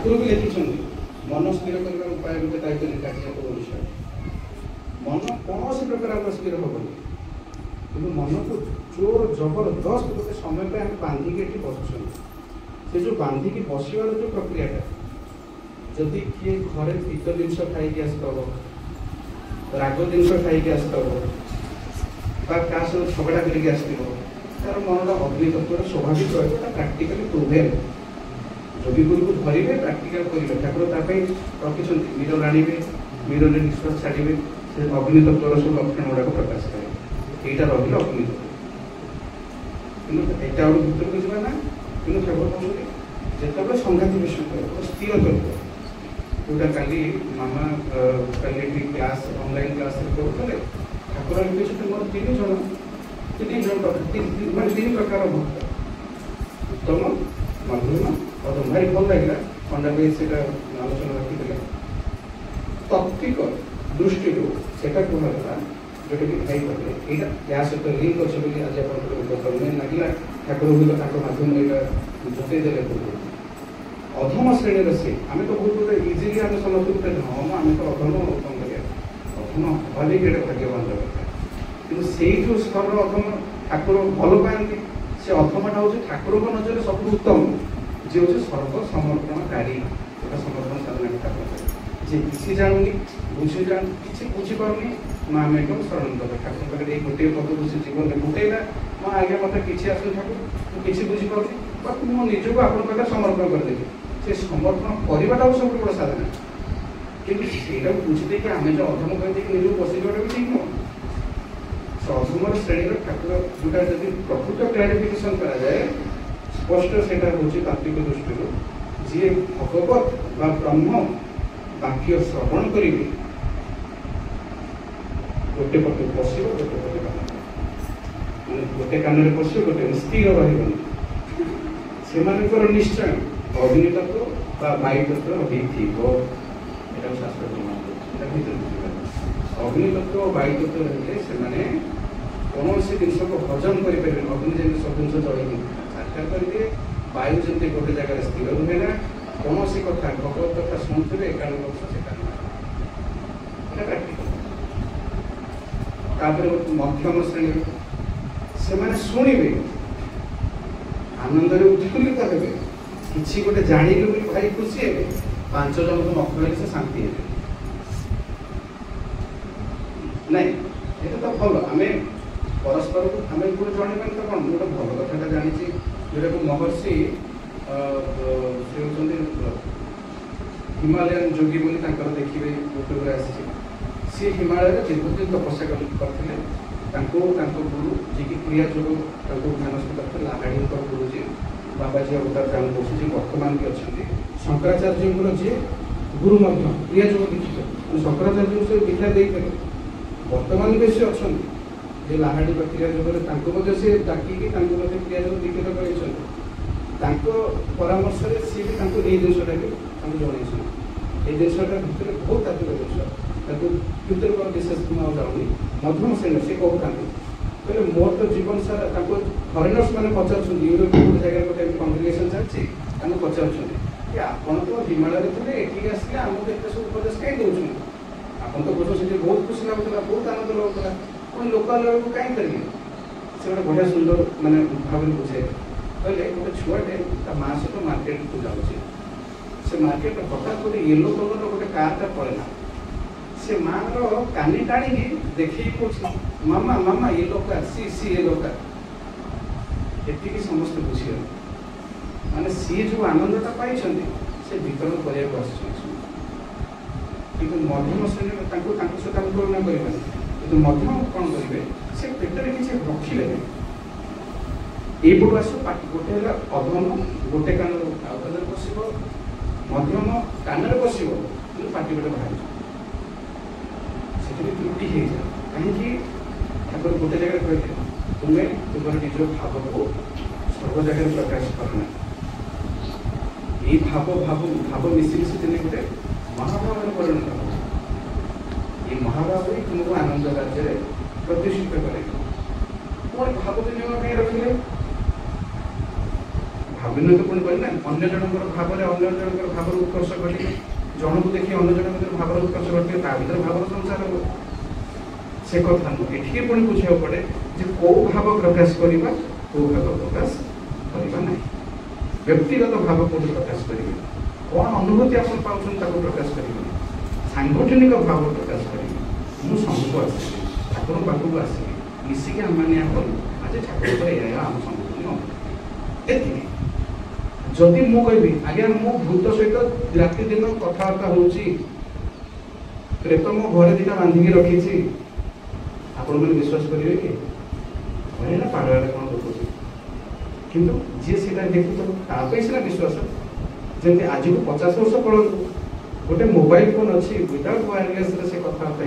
ठाकुर भी लिखिं मन स्थिर कर उपाय गोटे दायित्व निकासी विषय मन कौन प्रकार आप स्थिर हेनी कि मन को जोर जबरदस्त गोटे समय पर आम बांधिकी ये बसुँ से जो बांधिकी बसवार जो प्रक्रियाटा जदि किए घरे पीत जिनस खाई आसव राग जिनस खाई आसव क्या सब झगड़ा करके आसो तार मन अग्नि तत्व स्वाभाविक रहा प्राक्टिकाली प्रूवेन जदि गुरु को धरवे प्राक्टिकाल करेंगे ठाकुर रखी मीर आने मीर निश्वास छाड़े से अग्नि तत्वर सब लक्षण गुड़ाक प्रकाश करे यहाँ रहा अग्नि तत्व कि यहाँ भर को जाना कि ठाकुर कहते जो संघाती विषय स्थिर तत्व जोटा काली मामा काली क्लास ऑनलाइन क्लास करें ठाकुर लिखिं मोर 3 जन मैं 3 प्रकार भक्त उत्तम मध्यम अधम भारी भल लगे पंडा भाई से आलोचना रखी तात्विक दृष्टि से कहला जोटा कि भाई कहते यहाँ या सहित लिंक अच्छे आज आप लगे ठाकुर भी माध्यम जुटेदे अधम श्रेणी से आम तो बहुत इजिली आम समस्त हाँ आम तो अधम कौन कर अधम हवाले कि भाग्यवान कथा कि जो स्तर अधम ठाकुर भल पाती से अधमटा हूँ ठाकुर नजर सब उत्तम जी हूँ सर्व समर्पणकारी जो समर्पण साधना ठाकुर जी किसी जानूनी बुझी किसी बुझीपारनी माँ आम एकदम शरण ठाकुर पाखे ये गोटे पद से जीवन में बुटेला माँ आगे मत कि आस ठाकुर किसी बुझीपारनी बट मो निजक आप समर्पण करदेवी से समर्पण करवाटा सब बड़ साधना कि बुझीदे कि आम जो अधम कर निज बसवा भी ठीक नुह अधम श्रेणी ठाकुर जोटा जब प्रकृत क्लारिफिकेशन कराए स्पष्ट से हूँ तात्विक दृष्टि जी भगवत बा ब्रह्म वाक्य श्रवण करेंगे गोटे पटे पशु गोटे पटे मैंने गोटे कान में पशु गोटे स्थिर रही निश्चय अग्नि तत्व वायु तत्व भी यहाँ शास्त्र प्रमाण अग्नि तत्व वायु तत्व रही से कौन से जिन को हजम करें अग्नि जमी सब जिन जल साक्षात करेंगे वायु जमी गोटे जगह स्थिर रुहे ना कौन सी कथा भगवत कथा शुणुवे 91 वर्ष से मध्यम श्रेणी से शुणे आनंद उत्फुल्लित हे कि गोटे जाणिलु भाई खुशी हे 5 जन को नखले से शांति हे नहीं ये तो भल आम परस्पर को आम गोटे जन तो कौन गोटे भल कथा जानी जोटा को महर्षि से होती हिमालयन जोगी बोली देखिए यूट्यूब सी हिमालय दीर्घदिन तपस्या करते गुरु जी की क्रिया जोग ध्यानस्थ करते लाहाड़ी गुरुजी बाबाजी अवतार जान बसु जी वर्तमान भी अच्छा शंकराचार्य जी गुरु क्रिया जोग दीक्षित शंकराचार्य से दीक्षा दे वर्तमान भी से अच्छा जे लाहाड़ी क्रिया जोग से डाकिकी क्रिया जोग दीक्षित कर परामर्श सी भी जिनसा भी जन ये जिनसा भितर बहुत तात्विक जिन भितर कौन विशेष जाऊनी मध्यम श्रेणी से कहता कहते मोर तो जीवन सारा फरेनर्स मैंने पचार यूरोप गोटे जगह गोटे कंग्रिगेसन चलती पचार कि आपड़ तो हिमालय थे ये आसिले आमको एत सब उपदेश कहीं दौरान आप तो कौन से बहुत खुशी लगुला बहुत आनंद लगुला पुणी लोकाल को कहीं करेंगे से गोटे बढ़िया सुंदर मानने भाव बुझे कहले गोटे छुआटे माँ सहित मार्केट को जाऊँगी से मार्केट हठात गोटे येलो कलर गोटे कारटा पड़ेगा से माँ कानी टाणी देखी कौन मामा मामा येलो कार सी येलो कार ये समस्त बुझे माने सी जो आनंदटा पाई से वितरण करने कि मध्यम श्रेणी सहित तुलना कर मध्यम कौन करेंगे से पेटर किसी रखिले यपटू आस गोटे अधम गोटे कान पश मध्यम कान पश पाटी गोटे बाहर से त्रुटि हो जाए कहीं ठाकुर गोटे जगह कहते तुम्हें तुम निज भाव को सर्व जगह प्रकाश करना ये भाव भाव भाव मिसी मिसी दिन गोटे महाभाव परिणत हो ये महाभाव ही तुमको आनंद राज्य प्रतिष्ठित करे पुणी भाव विनिमय रखिले ଭାବିନ ତ ପୁଣି କହିଲେ ନା ଅନ୍ୟ ଜଣଙ୍କର ଭାବରେ ଅନ୍ୟ ଜଣଙ୍କର ଭାବର ଉତ୍କର୍ଷ ଘଟିବ, ଜଣକୁ ଦେଖି ଅନ୍ୟ ଜଣଙ୍କ ଭିତରେ ଭାବର ଉତ୍କର୍ଷ ଘଟିବ, ତା ଭିତରେ ଭାବର ସଂସାର ହେବ। ସେ କଥା ନୁହଁ, ଏଠିକି ପୁଣି ବୁଝିବାକୁ ପଡ଼େ ଯେ କୋଉ ଭାବ ପ୍ରକାଶ କରିବା, କୋଉ ଭାବ ପ୍ରକାଶ କରିବା ନାହିଁ। ବ୍ୟକ୍ତିଗତ ଭାବ କୋଉଠି ପ୍ରକାଶ କରିବେ, କ'ଣ ଅନୁଭୂତି ଆପଣ ପାଉଛନ୍ତି ତାକୁ ପ୍ରକାଶ କରିବେନି। ସାଂଗଠନିକ ଭାବ ପ୍ରକାଶ କରିବେ। ମୁଁ ସଂଘକୁ ଆସିବି, ଠାକୁରଙ୍କ ପାଖକୁ ଆସିବି, ମିଶିକି ଆମମାନେ ଏହା କରୁ, ଆଜି ଠାକୁରଙ୍କର ଏହା ଆମ ସଂଗଠନ ଏତିକି। ଯଦି ମୁଁ କହିବି ଆଜ୍ଞା ମୁଁ ଭୂତ ସହିତ ରାତି ଦିନ କଥାବାର୍ତ୍ତା ହେଉଛି, ପ୍ରେତ ମୋ ଘରେ ଦିଟା ବାନ୍ଧିକି ରଖିଛି, ଆପଣମାନେ ବିଶ୍ୱାସ କରିବେ କି? ନା ପାଗଳରେ କ'ଣ ଦେଖୁଛି, କିନ୍ତୁ ଯିଏ ସେଇଟା ଦେଖୁଥିବ ତା ପାଇଁ ସିନା ବିଶ୍ୱାସ। ଯେମିତି ଆଜିକୁ 50 ବର୍ଷ ପଳନ୍ତୁ ଗୋଟେ ମୋବାଇଲ ଫୋନ୍ ଅଛି, ୱିଦାଉଟ୍ ୱାୟାରଲେସ୍ରେ ସେ କଥାବାର୍ତ୍ତା